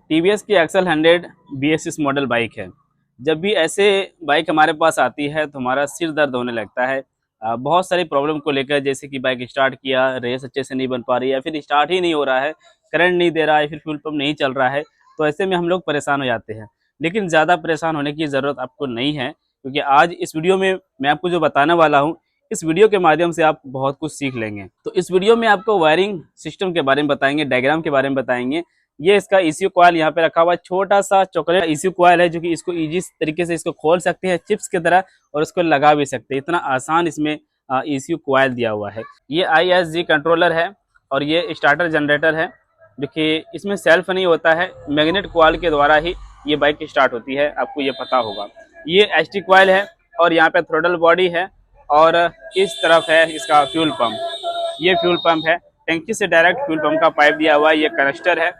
TVS की axle 100 BS6 model bike है। जब भी ऐसे बाइक हमारे पास आती है तो हमारा सिर दर्द होने लगता है। बहुत सारी प्रॉब्लम को लेकर, जैसे कि बाइक स्टार्ट किया, रेस अच्छे से नहीं बन पा रही है, या फिर स्टार्ट ही नहीं हो रहा है, करंट नहीं दे रहा है, फिर फ्यूल पंप नहीं चल रहा है। तो ऐसे में हम लोग परेशान हो जाते हैं। लेकिन ज़्यादा परेशान होने की ज़रूरत आपको नहीं है, क्योंकि आज इस वीडियो में मैं आपको जो बताने वाला हूँ, इस वीडियो के माध्यम से आप बहुत कुछ सीख लेंगे। तो इस वीडियो में आपको वायरिंग सिस्टम के बारे में बताएंगे, डायग्राम के बारे में बताएंगे। ये इसका ECU कॉइल यहाँ पे रखा हुआ है, छोटा सा चॉकलेट ECU कॉइल है, जो कि इसको इजी तरीके से इसको खोल सकते हैं चिप्स की तरह, और इसको लगा भी सकते हैं। इतना आसान इसमें ECU कॉइल दिया हुआ है। ये ISG कंट्रोलर है और ये स्टार्टर जनरेटर है, जो कि इसमें सेल्फ नहीं होता है, मैग्नेट कॉइल के द्वारा ही ये बाइक स्टार्ट होती है, आपको ये पता होगा। ये HT कॉइल है और यहाँ पे थ्रोटल बॉडी है, और इस तरफ है इसका फ्यूल पंप। ये फ्यूल पंप है, टैंकी से डायरेक्ट फ्यूल पंप का पाइप दिया हुआ है। ये कनेक्टर है,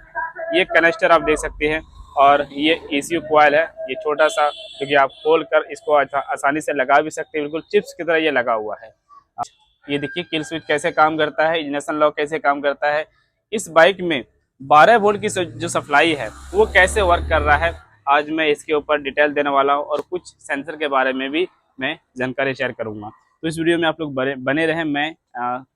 ये कनेक्टर आप देख सकते हैं, और ये ECU कॉइल है, ये छोटा सा, क्योंकि आप खोल कर इसको आसानी से लगा भी सकते हैं। बिल्कुल चिप्स की तरह ये लगा हुआ है। ये देखिए किल स्विच कैसे काम करता है, इग्निशन लॉक कैसे काम करता है। इस बाइक में 12 वोल्ट की जो सप्लाई है वो कैसे वर्क कर रहा है, आज मैं इसके ऊपर डिटेल देने वाला हूँ, और कुछ सेंसर के बारे में भी मैं जानकारी शेयर करूंगा। तो इस वीडियो में आप लोग बने रहें। मैं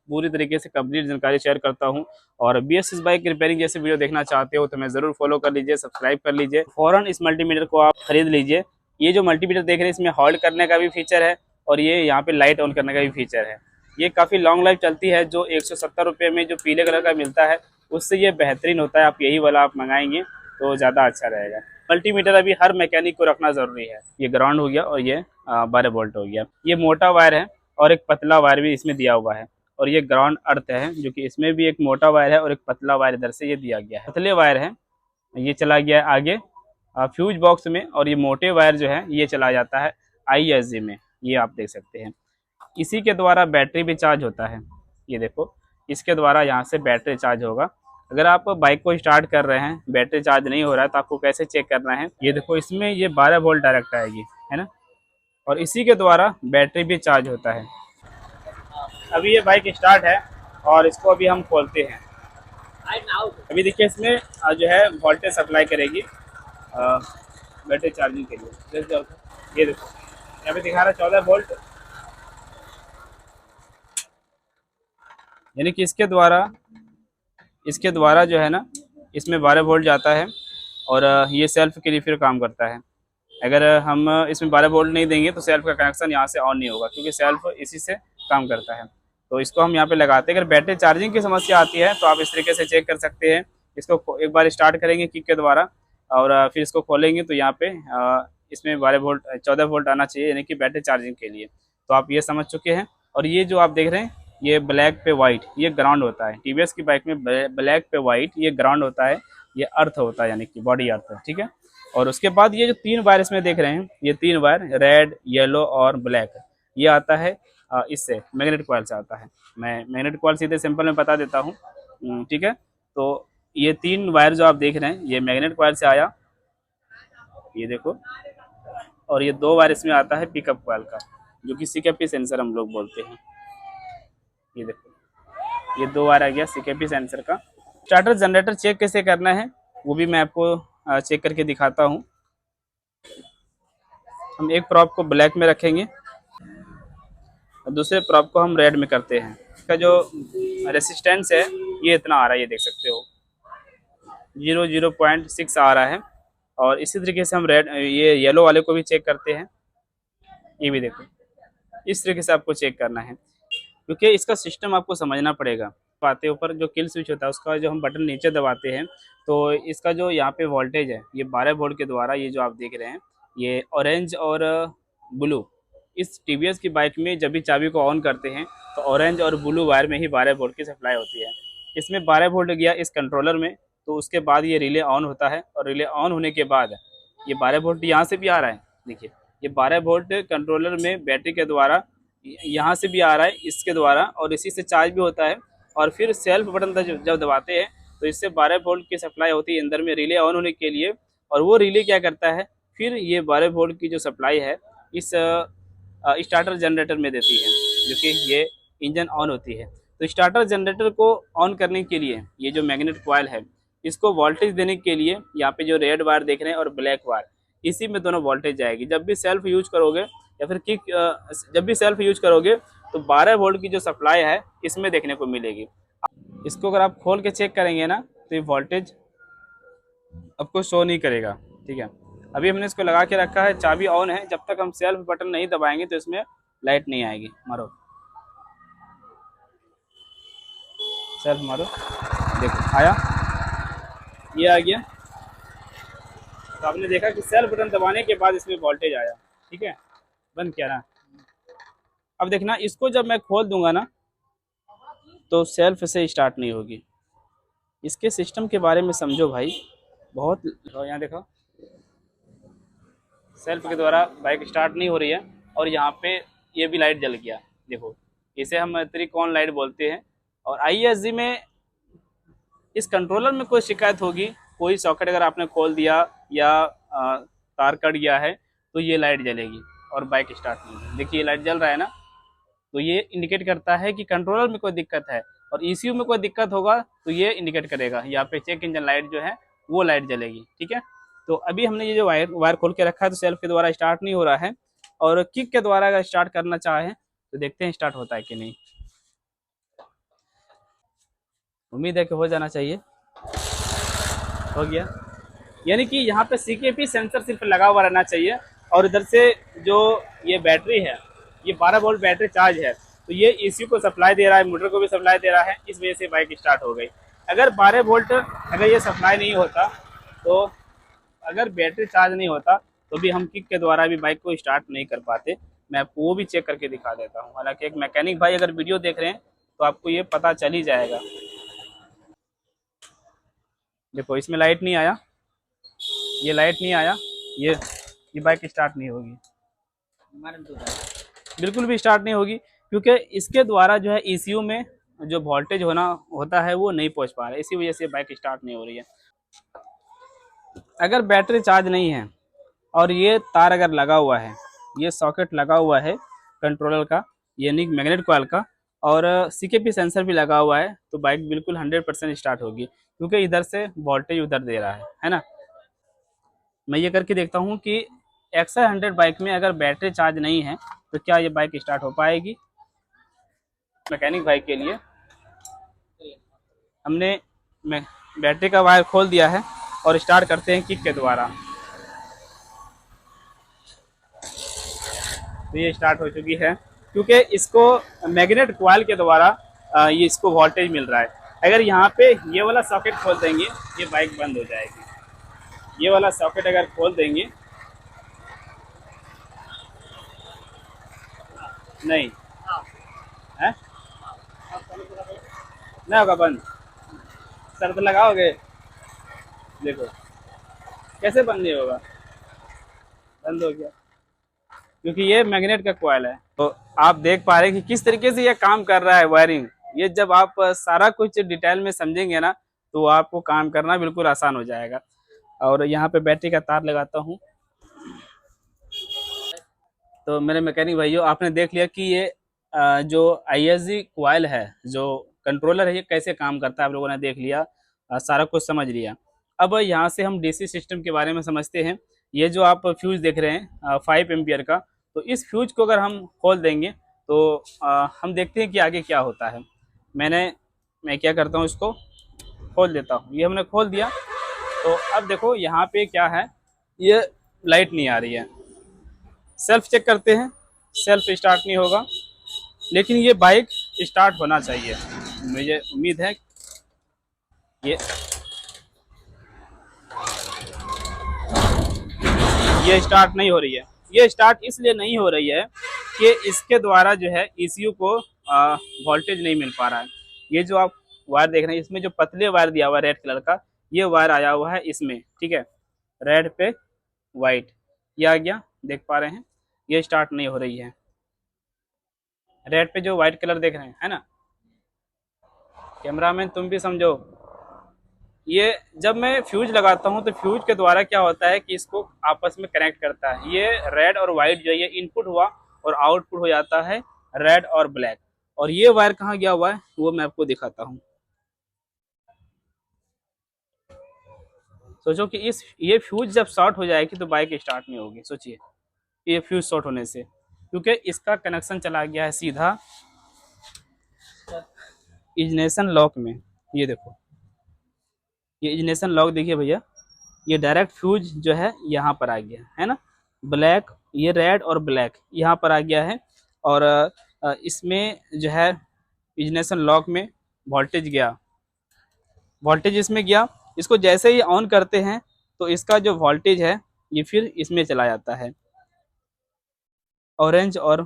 पूरी तरीके से कंप्लीट जानकारी शेयर करता हूं। और BS6 बाइक रिपेयरिंग जैसे वीडियो देखना चाहते हो तो मैं ज़रूर फॉलो कर लीजिए, सब्सक्राइब कर लीजिए, फ़ौरन इस मल्टीमीटर को आप खरीद लीजिए। ये जो मल्टीमीटर देख रहे हैं, इसमें हॉल्ट करने का भी फीचर है, और ये यहाँ पे लाइट ऑन करने का भी फीचर है। ये काफ़ी लॉन्ग लाइफ चलती है। जो 170 रुपये में जो पीले कलर का मिलता है, उससे ये बेहतरीन होता है। आप यही वाला आप मंगाएंगे तो ज़्यादा अच्छा रहेगा। मल्टीमीटर अभी हर मैकेनिक को रखना ज़रूरी है। ये ग्राउंड हो गया, और ये 12 वोल्ट हो गया। ये मोटा वायर है और एक पतला वायर भी इसमें दिया हुआ है, और ये ग्राउंड अर्थ है, जो कि इसमें भी एक मोटा वायर है और एक पतला वायर इधर से ये दिया गया है। पतले वायर है, ये चला गया है आगे फ्यूज बॉक्स में, और ये मोटे वायर जो है ये चला जाता है ISG में। ये आप देख सकते हैं। इसी के द्वारा बैटरी भी चार्ज होता है। ये देखो, इसके द्वारा यहाँ से बैटरी चार्ज होगा। अगर आप बाइक को स्टार्ट कर रहे हैं, बैटरी चार्ज नहीं हो रहा है, तो आपको कैसे चेक करना है, ये देखो, इसमें ये 12 वोल्ट डायरेक्ट आएगी, है ना, और इसी के द्वारा बैटरी भी चार्ज होता है। अभी ये बाइक स्टार्ट है, और इसको अभी हम खोलते हैं। अभी देखिए, इसमें जो है वोल्टेज सप्लाई करेगी बैटरी चार्जिंग के लिए। ये देखो, यहाँ पे दिखा रहा है 14 वोल्ट, यानी कि इसके द्वारा जो है ना, इसमें 12 वोल्ट जाता है, और ये सेल्फ के लिए फिर काम करता है। अगर हम इसमें 12 वोल्ट नहीं देंगे तो सेल्फ का कनेक्शन यहाँ से ऑन नहीं होगा, क्योंकि सेल्फ इसी से काम करता है। तो इसको हम यहाँ पे लगाते हैं। अगर बैटरी चार्जिंग की समस्या आती है तो आप इस तरीके से चेक कर सकते हैं। इसको एक बार स्टार्ट करेंगे किक के द्वारा, और फिर इसको खोलेंगे तो यहाँ पे इसमें 12 वोल्ट 14 वोल्ट आना चाहिए, यानी कि बैटरी चार्जिंग के लिए। तो आप ये समझ चुके हैं। और ये जो आप देख रहे हैं, ये ब्लैक पे वाइट, ये ग्राउंड होता है। TVS की बाइक में ब्लैक पे वाइट ये ग्राउंड होता है, ये अर्थ होता है, यानी कि बॉडी अर्थ, ठीक है। और उसके बाद ये जो 3 वायर इसमें देख रहे हैं, ये 3 वायर रेड, येलो और ब्लैक, ये आता है इससे मैग्नेट कॉइल से आता है। मैं मैग्नेट कॉइल सीधे सिंपल में बता देता हूँ, ठीक है। तो ये 3 वायर जो आप देख रहे हैं, ये मैग्नेट कॉइल से आया, ये देखो। और ये 2 वायर इसमें आता है पिकअप कॉइल का, जो कि CKP सेंसर हम लोग बोलते हैं। ये देखो, ये 2 वायर आ गया CKP सेंसर का। स्टार्टर जनरेटर चेक कैसे करना है वो भी मैं आपको चेक करके दिखाता हूँ। हम एक प्रॉप को ब्लैक में रखेंगे और दूसरे प्रॉप को हम रेड में करते हैं। इसका जो रेसिस्टेंस है ये इतना आ रहा है, ये देख सकते हो, 0.6 आ रहा है। और इसी तरीके से हम ये येलो वाले को भी चेक करते हैं। ये भी देखो, इस तरीके से आपको चेक करना है, क्योंकि इसका सिस्टम आपको समझना पड़ेगा। दबाते ऊपर जो किल स्विच होता है, उसका जो हम बटन नीचे दबाते हैं, तो इसका जो यहाँ पे वोल्टेज है, ये 12 वोल्ट के द्वारा, ये जो आप देख रहे हैं, ये ऑरेंज और ब्लू, इस TVS की बाइक में जब भी चाबी को ऑन करते हैं तो ऑरेंज और ब्लू वायर में ही 12 वोल्ट की सप्लाई होती है। इसमें 12 वोल्ट गया इस कंट्रोलर में, तो उसके बाद ये रिले ऑन होता है, और रिले ऑन होने के बाद ये 12 वोल्ट यहाँ से भी आ रहा है। देखिए, ये 12 वोल्ट कंट्रोलर में बैटरी के द्वारा यहाँ से भी आ रहा है, इसके द्वारा, और इसी से चार्ज भी होता है। और फिर सेल्फ बटन जब दबाते हैं तो इससे 12 वोल्ट की सप्लाई होती है अंदर में रिले ऑन होने के लिए। और वो रिले क्या करता है, फिर ये 12 वोल्ट की जो सप्लाई है इस स्टार्टर जनरेटर में देती है, जो कि ये इंजन ऑन होती है। तो स्टार्टर जनरेटर को ऑन करने के लिए ये जो मैग्नेट कॉइल है, इसको वोल्टेज देने के लिए यहाँ पे जो रेड वायर देख रहे हैं और ब्लैक वायर, इसी में दोनों वोल्टेज जाएगी। जब भी सेल्फ यूज करोगे या फिर किक, जब भी सेल्फ यूज करोगे तो 12 वोल्ट की जो सप्लाई है इसमें देखने को मिलेगी। इसको अगर आप खोल के चेक करेंगे ना तो ये वोल्टेज आपको शो नहीं करेगा। ठीक है, अभी हमने इसको लगा के रखा है, चाबी ऑन है, जब तक हम सेल्फ बटन नहीं दबाएंगे तो इसमें लाइट नहीं आएगी। मारो सेल्फ, मारो, देखो आया, ये आ गया। तो आपने देखा कि सेल्फ बटन दबाने के बाद इसमें वोल्टेज आया। ठीक है, बंद किया ना। अब देखना, इसको जब मैं खोल दूंगा ना तो सेल्फ से स्टार्ट नहीं होगी। इसके सिस्टम के बारे में समझो भाई, बहुत। यहाँ देखो, सेल्फ के द्वारा बाइक स्टार्ट नहीं हो रही है और यहाँ पे ये भी लाइट जल गया। देखो, इसे हम त्रिकोण लाइट बोलते हैं। और ISG में इस कंट्रोलर में कोई शिकायत होगी, कोई सॉकेट अगर आपने खोल दिया या तार कट गया है तो ये लाइट जलेगी और बाइक स्टार्ट नहीं होगी। देखिए ये लाइट जल रहा है ना, तो ये इंडिकेट करता है कि कंट्रोलर में कोई दिक्कत है। और ECU में कोई दिक्कत होगा तो ये इंडिकेट करेगा, यहाँ पे चेक इंजन लाइट जो है वो लाइट जलेगी। ठीक है, तो अभी हमने ये जो वायर खोल के रखा है तो सेल्फ के द्वारा स्टार्ट नहीं हो रहा है। और किक के द्वारा अगर स्टार्ट करना चाहें तो देखते हैं स्टार्ट होता है कि नहीं। उम्मीद है कि हो जाना चाहिए। हो गया, यानी कि यहाँ पे CKP सेंसर सिर्फ लगा हुआ रहना चाहिए। और इधर से जो ये बैटरी है, ये 12 वोल्ट बैटरी चार्ज है, तो ये ECU को सप्लाई दे रहा है, मोटर को भी सप्लाई दे रहा है, इस वजह से बाइक स्टार्ट हो गई। अगर 12 वोल्ट अगर ये सप्लाई नहीं होता, तो अगर बैटरी चार्ज नहीं होता तो भी हम किक के द्वारा भी बाइक को स्टार्ट नहीं कर पाते। मैं आपको वो भी चेक करके दिखा देता हूँ। हालांकि एक मैकेनिक भाई अगर वीडियो देख रहे हैं तो आपको ये पता चल ही जाएगा। देखो, इसमें लाइट नहीं आया, ये लाइट नहीं आया, ये बाइक स्टार्ट नहीं होगी, बिल्कुल भी स्टार्ट नहीं होगी, क्योंकि इसके द्वारा जो है ECU में जो वोल्टेज होना होता है वो नहीं पहुंच पा रहा है, इसी वजह से बाइक स्टार्ट नहीं हो रही है। अगर बैटरी चार्ज नहीं है और ये तार अगर लगा हुआ है, ये सॉकेट लगा हुआ है कंट्रोलर का, यानी मैग्नेट कॉइल का, और CKP सेंसर भी लगा हुआ है, तो बाइक बिल्कुल 100% स्टार्ट होगी, क्योंकि इधर से वोल्टेज उधर दे रहा है ना। मैं ये करके देखता हूँ कि XR 100 बाइक में अगर बैटरी चार्ज नहीं है तो क्या ये बाइक स्टार्ट हो पाएगी। मैकेनिक भाई के लिए हमने बैटरी का वायर खोल दिया है और स्टार्ट करते हैं किक के द्वारा। तो ये स्टार्ट हो चुकी है, क्योंकि इसको मैग्नेट कॉइल के द्वारा ये इसको वोल्टेज मिल रहा है। अगर यहाँ पे ये वाला सॉकेट खोल देंगे ये बाइक बंद हो जाएगी। ये वाला सॉकेट अगर खोल देंगे, नहीं है, नहीं होगा बंद। शर्त लगाओगे, देखो कैसे बंद नहीं होगा, बंद हो गया, क्योंकि ये मैग्नेट का कॉइल है। तो आप देख पा रहे हैं कि किस तरीके से ये काम कर रहा है वायरिंग। ये जब आप सारा कुछ डिटेल में समझेंगे ना तो आपको काम करना बिल्कुल आसान हो जाएगा। और यहाँ पे बैटरी का तार लगाता हूँ। तो मेरे मैकेनिक भाइयों, आपने देख लिया कि ये जो ISG कॉइल है, जो कंट्रोलर है, ये कैसे काम करता है। आप लोगों ने देख लिया, सारा कुछ समझ लिया। अब यहाँ से हम DC सिस्टम के बारे में समझते हैं। ये जो आप फ्यूज देख रहे हैं 5 एम्पियर का, तो इस फ्यूज को अगर हम खोल देंगे तो हम देखते हैं कि आगे क्या होता है। मैं क्या करता हूँ, इसको खोल देता हूँ। ये हमने खोल दिया, तो अब देखो यहाँ पे क्या है, ये लाइट नहीं आ रही है। सेल्फ चेक करते हैं, सेल्फ स्टार्ट नहीं होगा, लेकिन ये बाइक स्टार्ट होना चाहिए। मुझे उम्मीद है ये स्टार्ट नहीं हो रही है। ये स्टार्ट इसलिए नहीं हो रही है कि इसके द्वारा जो है ECU को वोल्टेज नहीं मिल पा रहा है। ये जो आप वायर देख रहे हैं, इसमें जो पतले वायर दिया हुआ है रेड कलर का, ये वायर आया हुआ है इसमें। ठीक है, रेड पे वाइट ये आ गया, देख पा रहे हैं, ये स्टार्ट नहीं हो रही है। रेड पे जो व्हाइट कलर देख रहे हैं, है ना, कैमरामैन तुम भी समझो। ये जब मैं फ्यूज लगाता हूं तो फ्यूज के द्वारा क्या होता है कि इसको आपस में कनेक्ट करता है। ये रेड और वाइट जो है ये इनपुट हुआ और आउटपुट हो जाता है रेड और ब्लैक। और ये वायर कहाँ गया हुआ है वो मैं आपको दिखाता हूँ। सोचो कि इस ये फ्यूज जब शॉर्ट हो जाएगी तो बाइक स्टार्ट नहीं होगी। सोचिए ये फ्यूज शॉर्ट होने से, क्योंकि इसका कनेक्शन चला गया है सीधा इग्निशन लॉक में। ये देखो, ये इग्निशन लॉक देखिए भैया, ये डायरेक्ट फ्यूज जो है यहाँ पर आ गया है ना, ब्लैक, ये रेड और ब्लैक यहाँ पर आ गया है। और इसमें जो है इग्निशन लॉक में वोल्टेज गया, वोल्टेज इसमें गया। इसको जैसे ही ऑन करते हैं तो इसका जो वोल्टेज है ये फिर इसमें चला जाता है, ऑरेंज और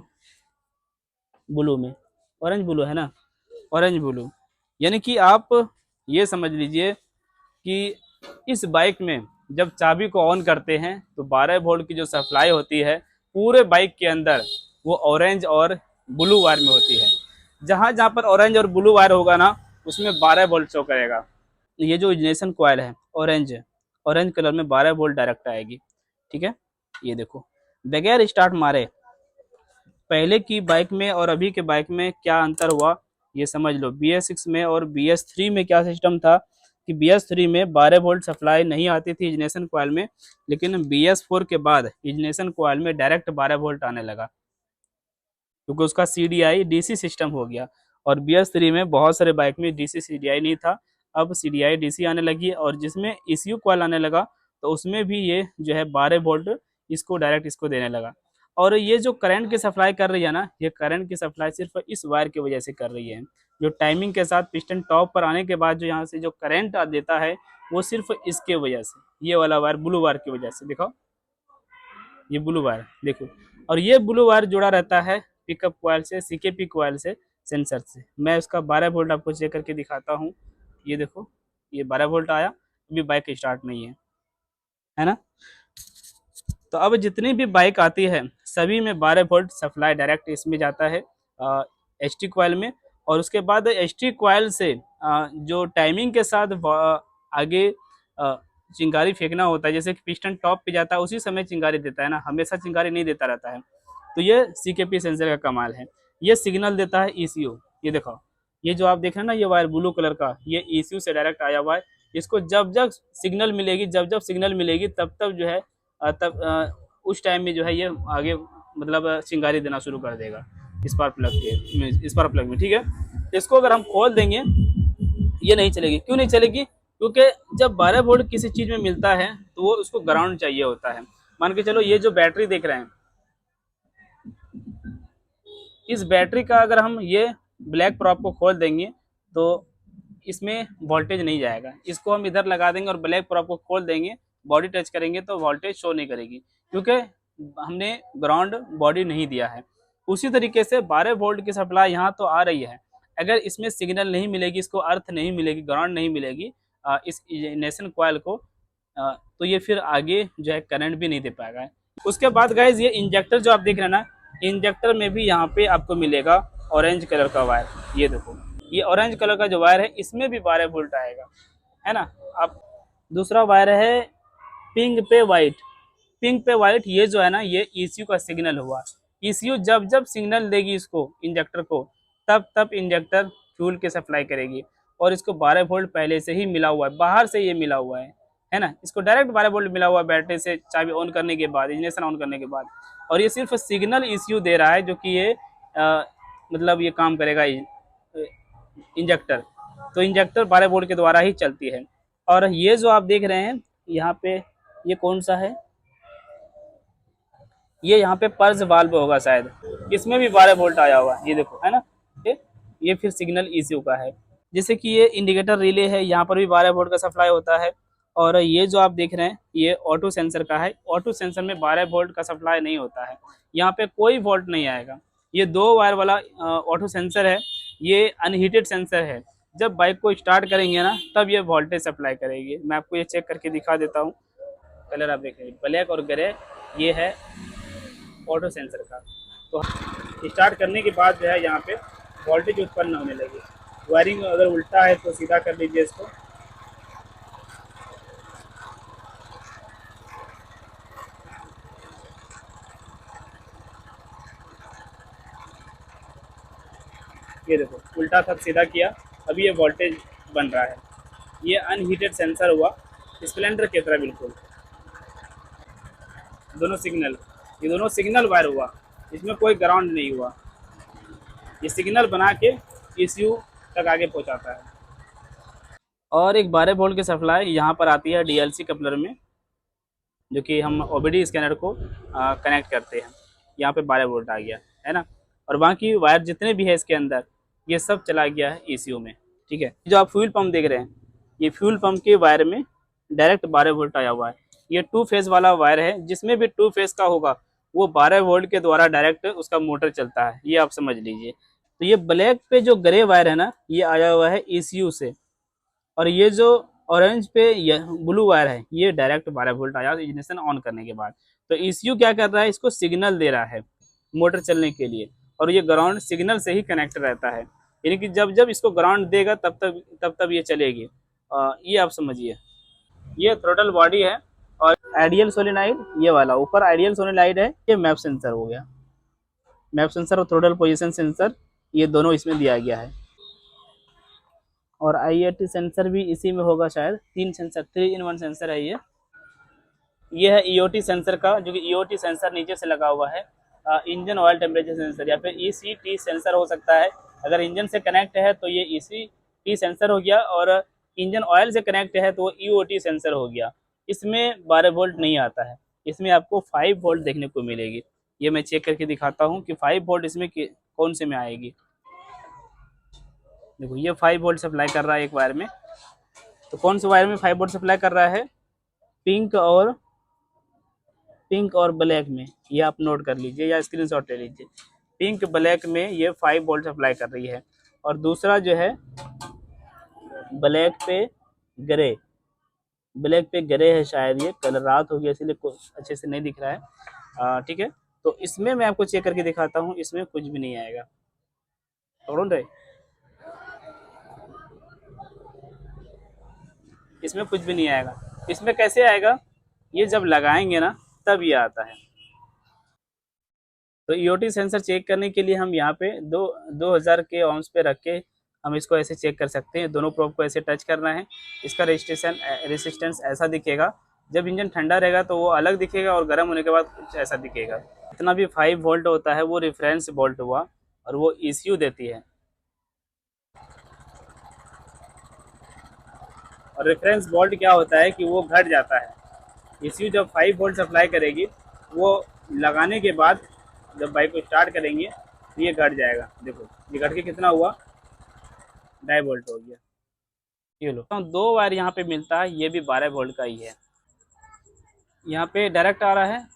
ब्लू में। ऑरेंज ब्लू है ना, ऑरेंज ब्लू। यानी कि आप ये समझ लीजिए कि इस बाइक में जब चाबी को ऑन करते हैं तो 12 वोल्ट की जो सप्लाई होती है पूरे बाइक के अंदर, वो ऑरेंज और ब्लू वायर में होती है। जहाँ जहाँ पर ऑरेंज और ब्लू वायर होगा ना, उसमें 12 वोल्ट शो करेगा। ये जो इग्निशन कॉइल है ऑरेंज, ऑरेंज कलर में 12 वोल्ट डायरेक्ट आएगी। ठीक है, ये देखो, बगैर स्टार्ट मारे पहले की बाइक में और अभी के बाइक में क्या अंतर हुआ ये समझ लो। BS6 में और BS3 में क्या सिस्टम था कि BS3 में 12 वोल्ट सप्लाई नहीं आती थी इग्निशन कॉइल में, लेकिन BS4 के बाद इग्निशन कॉइल में डायरेक्ट 12 वोल्ट आने लगा, क्योंकि उसका CDI DC सिस्टम हो गया। और BS3 में बहुत सारे बाइक में DC CDI नहीं था, अब CDI DC आने लगी। और जिसमें ECU कॉइल आने लगा तो उसमें भी ये जो है 12 वोल्ट इसको डायरेक्ट इसको देने लगा। और ये जो करंट की सप्लाई कर रही है ना, ये करंट की सप्लाई सिर्फ इस वायर की वजह से कर रही है। जो टाइमिंग के साथ पिस्टन टॉप पर आने के बाद जो यहाँ से जो करंट देता है वो सिर्फ इसके वजह से, ये वाला वायर ब्लू वायर की वजह से। देखो ये ब्लू वायर देखो, और ये ब्लू वायर जुड़ा रहता है पिकअप कॉइल से, CKP कॉइल से, सेंसर से। मैं उसका 12 वोल्ट आपको चेक करके दिखाता हूँ। ये देखो, ये 12 वोल्ट आया, अभी बाइक स्टार्ट नहीं है ना। तो अब जितनी भी बाइक आती है सभी में 12 वोल्ट सप्लाई डायरेक्ट इसमें जाता है ST कॉइल में। और उसके बाद ST कॉइल से जो टाइमिंग के साथ आगे चिंगारी फेंकना होता है, जैसे कि पिस्टन टॉप पे जाता है उसी समय चिंगारी देता है ना, हमेशा चिंगारी नहीं देता रहता है। तो ये CKP सेंसर का कमाल है। ये सिग्नल देता है ECU। ये देखो, ये जो आप देख रहे हैं ना, ये वायर ब्लू कलर का, ये ECU से डायरेक्ट आया हुआ है। इसको जब जब सिग्नल मिलेगी, जब जब सिग्नल मिलेगी तब तब जो है उस टाइम में जो है ये आगे मतलब चिंगारी देना शुरू कर देगा स्पार्क प्लग में। ठीक है, इसको अगर हम खोल देंगे ये नहीं चलेगी। क्यों नहीं चलेगी? क्योंकि जब 12 वोल्ट किसी चीज़ में मिलता है तो वो उसको ग्राउंड चाहिए होता है। मान के चलो ये जो बैटरी देख रहे हैं, इस बैटरी का अगर हम ये ब्लैक प्रॉप को खोल देंगे तो इसमें वोल्टेज नहीं जाएगा। इसको हम इधर लगा देंगे और ब्लैक प्रॉप को खोल देंगे, बॉडी टच करेंगे तो वोल्टेज शो नहीं करेगी, क्योंकि हमने ग्राउंड बॉडी नहीं दिया है। उसी तरीके से 12 वोल्ट की सप्लाई यहाँ तो आ रही है, अगर इसमें सिग्नल नहीं मिलेगी, इसको अर्थ नहीं मिलेगी, ग्राउंड नहीं मिलेगी इस इग्निशन कॉइल को, तो ये फिर आगे जो है करंट भी नहीं दे पाएगा। उसके बाद गाइज ये इंजेक्टर जो आप देख रहे हैं ना, इंजेक्टर में भी यहाँ पे आपको मिलेगा ऑरेंज कलर का वायर। ये देखो, ये ऑरेंज कलर का जो वायर है इसमें भी 12 वोल्ट आएगा, है ना। अब दूसरा वायर है पिंक पे वाइट। पिंक पे वाइट ये जो है ना, ये ECU का सिग्नल हुआ। ECU जब जब सिग्नल देगी इसको इंजेक्टर को, तब तब इंजेक्टर फ्यूल की सप्लाई करेगी। और इसको 12 वोल्ट पहले से ही मिला हुआ है, बाहर से ये मिला हुआ है ना। इसको डायरेक्ट 12 वोल्ट मिला हुआ है बैटरी से, चाबी ऑन करने के बाद, इग्निशन ऑन करने के बाद। और ये सिर्फ सिग्नल ECU दे रहा है, जो कि ये मतलब ये काम करेगा इंजेक्टर। तो इंजेक्टर 12 वोल्ट के द्वारा ही चलती है। और ये जो आप देख रहे हैं यहाँ पे, ये कौन सा है, ये यहाँ पे पर्स वाल्व होगा शायद, इसमें भी 12 वोल्ट आया हुआ है। ये देखो, है ना, ये फिर सिग्नल ECU का है। जैसे कि ये इंडिकेटर रिले है, यहाँ पर भी 12 वोल्ट का सप्लाई होता है। और ये जो आप देख रहे हैं ये ऑटो सेंसर का है। ऑटो सेंसर में 12 वोल्ट का सप्लाई नहीं होता है, यहाँ पे कोई वोल्ट नहीं आएगा। ये 2 वायर वाला ऑटो सेंसर है, ये अनहीटेड सेंसर है। जब बाइक को स्टार्ट करेंगे ना तब ये वोल्टेज सप्लाई करेगी। मैं आपको ये चेक करके दिखा देता हूँ। कलर आप देख रहे हैं ब्लैक और ग्रे, ये है ऑटो सेंसर का। तो स्टार्ट करने के बाद जो है यहाँ पे वोल्टेज उत्पन्न होने लगी। वायरिंग अगर उल्टा है तो सीधा कर लीजिए इसको। ये देखो, उल्टा था सीधा किया, अभी ये वोल्टेज बन रहा है। ये अनहीटेड सेंसर हुआ, स्प्लेंडर की तरह बिल्कुल। दोनों सिग्नल, ये दोनों सिग्नल वायर हुआ, इसमें कोई ग्राउंड नहीं हुआ। ये सिग्नल बना के ईसीयू तक आगे पहुंचाता है। और एक 12 वोल्ट की सप्लाई यहाँ पर आती है डीएलसी कपलर में, जो कि हम ओबीडी स्कैनर को कनेक्ट करते हैं। यहाँ पे 12 वोल्ट आ गया है ना। और बाकी वायर जितने भी है इसके अंदर, ये सब चला गया है ईसीयू में। ठीक है, जो आप फ्यूल पंप देख रहे हैं, ये फ्यूल पंप के वायर में डायरेक्ट 12 वोल्ट आया हुआ है। ये 2 फेज वाला वायर है, जिसमें भी 2 फेज का होगा वो 12 वोल्ट के द्वारा डायरेक्ट उसका मोटर चलता है, ये आप समझ लीजिए। तो ये ब्लैक पे जो ग्रे वायर है ना, ये आया हुआ है ईसीयू से। और ये जो ऑरेंज पे ये ब्लू वायर है, ये डायरेक्ट 12 वोल्ट आया इग्निशन ऑन करने के बाद। तो ईसीयू क्या कर रहा है, इसको सिग्नल दे रहा है मोटर चलने के लिए, और ये ग्राउंड सिग्नल से ही कनेक्ट रहता है। यानी कि जब जब इसको ग्राउंड देगा तब ये चलेगी। ये आप समझिए। ये थ्रोटल बॉडी है, और आइडियल सोलेनाइड ये वाला ऊपर आइडियल सोलेनाइड है, ये मैप सेंसर हो गया। मैप सेंसर और थ्रोटल पोजीशन सेंसर, ये दोनों इसमें दिया गया है। और आईएटी सेंसर भी इसी में होगा शायद। 3 सेंसर, 3 in 1 सेंसर है ये है ईओटी सेंसर का, जो कि ईओटी सेंसर नीचे से लगा हुआ है। इंजन ऑयल टेम्परेचर सेंसर या फिर ईसीटी सेंसर हो सकता है। अगर इंजन से कनेक्ट है तो ये ईसीटी सेंसर हो गया, और इंजन ऑयल से कनेक्ट है तो वो ईओटी सेंसर हो गया। इसमें 12 वोल्ट नहीं आता है, इसमें आपको 5 वोल्ट देखने को मिलेगी। ये मैं चेक करके दिखाता हूँ कि 5 वोल्ट इसमें कौन से में आएगी। देखो ये 5 वोल्ट सप्लाई कर रहा है एक वायर में। तो कौन से वायर में 5 वोल्ट सप्लाई कर रहा है? पिंक और ब्लैक में, ये आप नोट कर लीजिए या स्क्रीनशॉट ले लीजिए। पिंक ब्लैक में ये 5 वोल्ट सप्लाई कर रही है। और दूसरा जो है ब्लैक पे ग्रे, ब्लैक पे ग्रे है शायद, ये कलर रात हो गया इसलिए कुछ अच्छे से नहीं दिख रहा है। ठीक है, तो इसमें मैं आपको चेक करके दिखाता हूँ, इसमें कुछ भी नहीं आएगा। पकड़ रहे, इसमें कुछ भी नहीं आएगा। इसमें कैसे आएगा, ये जब लगाएंगे ना तब ये आता है। तो ईओटी सेंसर चेक करने के लिए हम यहाँ पे 2000 के ohms पे रख के हम इसको ऐसे चेक कर सकते हैं। दोनों प्रोब को ऐसे टच करना है। इसका रेजिस्टेंस ऐसा दिखेगा। जब इंजन ठंडा रहेगा तो वो अलग दिखेगा, और गर्म होने के बाद कुछ ऐसा दिखेगा। जितना भी 5 वोल्ट होता है वो रेफरेंस वोल्ट हुआ, और वो ईसीयू देती है। और रेफरेंस वोल्ट क्या होता है कि वो घट जाता है। ईसीयू जब 5 वोल्ट सप्लाई करेगी, वो लगाने के बाद जब बाइक को स्टार्ट करेंगे तो ये घट जाएगा। देखो ये घट के कितना हुआ, 2.5 वोल्ट हो गया। ये लो, तो 2 वायर यहाँ पे मिलता है, ये भी 12 वोल्ट का ही है। यहाँ पे डायरेक्ट आ रहा है।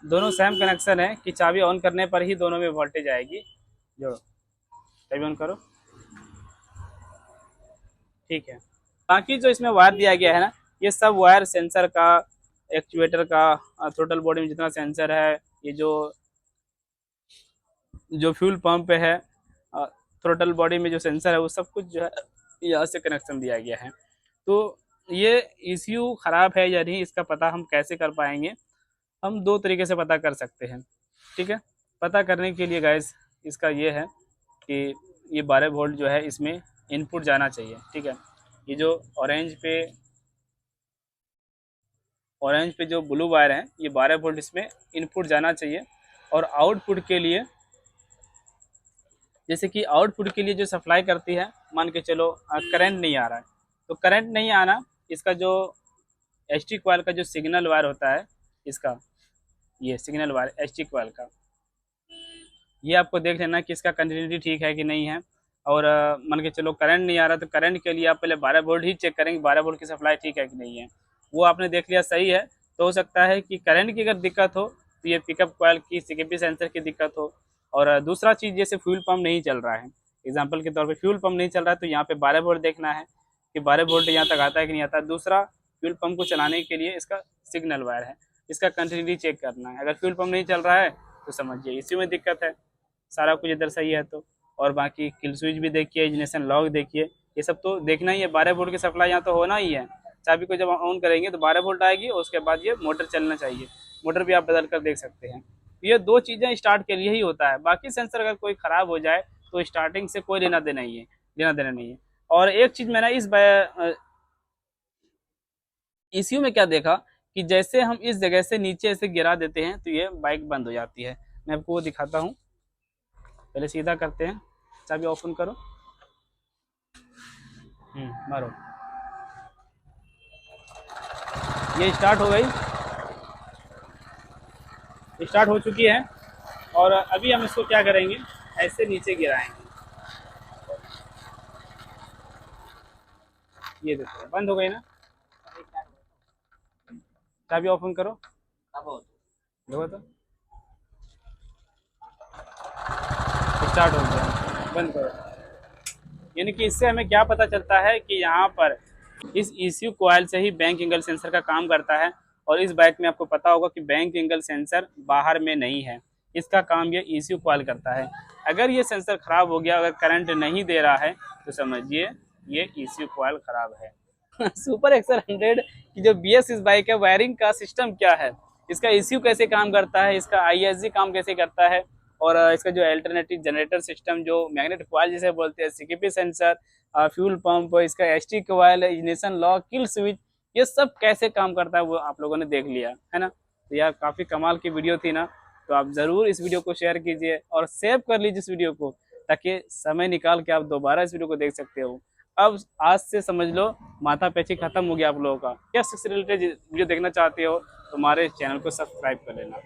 दोनों सेम कनेक्शन है कि चाबी ऑन करने पर ही दोनों में वोल्टेज आएगी। जोड़ो, चाबी ऑन करो, ठीक है। बाकी जो इसमें वायर दिया गया है ना, ये सब वायर सेंसर का, एक्चुएटर का, थ्रोटल बॉडी में जितना सेंसर है, ये जो फ्यूल पंप है, थ्रोटल बॉडी में जो सेंसर है, वो सब कुछ जो है यहाँ से कनेक्शन दिया गया है। तो ये ईसीयू ख़राब है या नहीं, इसका पता हम कैसे कर पाएंगे? हम 2 तरीके से पता कर सकते हैं। ठीक है, पता करने के लिए गाइस इसका ये है कि ये 12 वोल्ट जो है इसमें इनपुट जाना चाहिए। ठीक है, ये जो ऑरेंज पे जो ब्लू वायर है, ये 12 वोल्ट इसमें इनपुट जाना चाहिए। और आउटपुट के लिए, जैसे कि आउटपुट के लिए जो सप्लाई करती है, मान के चलो करंट नहीं आ रहा है, तो करंट नहीं आना, इसका जो एचटी कॉइल का जो सिग्नल वायर होता है, इसका ये सिग्नल वायर एचटी कॉइल का, ये आपको देख लेना कि इसका कंटिन्यूटी ठीक है कि नहीं है। और मान के चलो करंट नहीं आ रहा, तो करंट के लिए आप पहले 12 वोल्ट ही चेक करेंगे, 12 वोल्ट की सप्लाई ठीक है कि नहीं है। वो आपने देख लिया सही है, तो हो सकता है कि करंट की अगर दिक्कत हो तो ये पिकअप कॉइल की सीकेपी सेंसर की दिक्कत हो। और दूसरा चीज़, जैसे फ्यूल पम्प नहीं चल रहा है, एग्जाम्पल के तौर पर फ्यूल पम्प नहीं चल रहा है, तो यहाँ पे 12 वोल्ट देखना है कि 12 वोल्ट यहाँ तक आता है कि नहीं आता। दूसरा, फ्यूल पम्प को चलाने के लिए इसका सिग्नल वायर है, इसका कंटिन्यूटी चेक करना है। अगर फ्यूल पम्प नहीं चल रहा है तो समझिए इसी में दिक्कत है। सारा कुछ इधर सही है तो, और बाकी किल स्विच भी देखिए, इग्निशन लॉग देखिए, ये सब तो देखना ही है। 12 वोल्ट की सप्लाई यहाँ तो होना ही है। चाबी को जब ऑन करेंगे तो 12 वोल्ट आएगी, और उसके बाद ये मोटर चलना चाहिए। मोटर भी आप बदल कर देख सकते हैं। ये 2 चीज़ें स्टार्ट के लिए ही होता है, बाकी सेंसर अगर कोई ख़राब हो जाए तो स्टार्टिंग से कोई लेना देना नहीं है। और एक चीज़ मैंने ईसीयू में क्या देखा कि जैसे हम इस जगह से नीचे ऐसे गिरा देते हैं तो ये बाइक बंद हो जाती है। मैं आपको वो दिखाता हूँ। पहले सीधा करते हैं, चाबी ओपन करो। मारो। ये स्टार्ट हो गई, स्टार्ट हो चुकी है। और अभी हम इसको क्या करेंगे, ऐसे नीचे गिराएंगे। ये देखो बंद हो गई ना। चाबी ओपन करो, देखो तो स्टार्ट हो गया। बंद करो। यानी कि इससे हमें क्या पता चलता है कि यहाँ पर इस ईसीयू कॉइल से ही बैंक एंगल सेंसर का काम करता है। और इस बाइक में आपको पता होगा कि बैंक एंगल सेंसर बाहर में नहीं है, इसका काम ये ईसीयू कॉइल करता है। अगर ये सेंसर खराब हो गया, अगर करंट नहीं दे रहा है तो समझिए ये ईसीयू कॉइल खराब है। सुपर एक्सर 100 की जो BS इस बाइक है, वायरिंग का सिस्टम क्या है, इसका ईसीयू कैसे काम करता है, इसका आईएसजी काम कैसे करता है, और इसका जो अल्टरनेटिव जनरेटर सिस्टम जो मैग्नेट कॉइल जिसे बोलते हैं, सीकेपी सेंसर, फ्यूल पंप, इसका ST coil, ignition lock, kill switch, ये सब कैसे काम करता है वो आप लोगों ने देख लिया है ना। तो यार काफ़ी कमाल की वीडियो थी ना। तो आप ज़रूर इस वीडियो को शेयर कीजिए और सेव कर लीजिए इस वीडियो को, ताकि समय निकाल के आप दोबारा इस वीडियो को देख सकते हो। अब आज से समझ लो माथा पेची खत्म हो गया आप लोगों का। क्या से रिलेटेड वीडियो देखना चाहते हो तो हमारे चैनल को सब्सक्राइब कर लेना।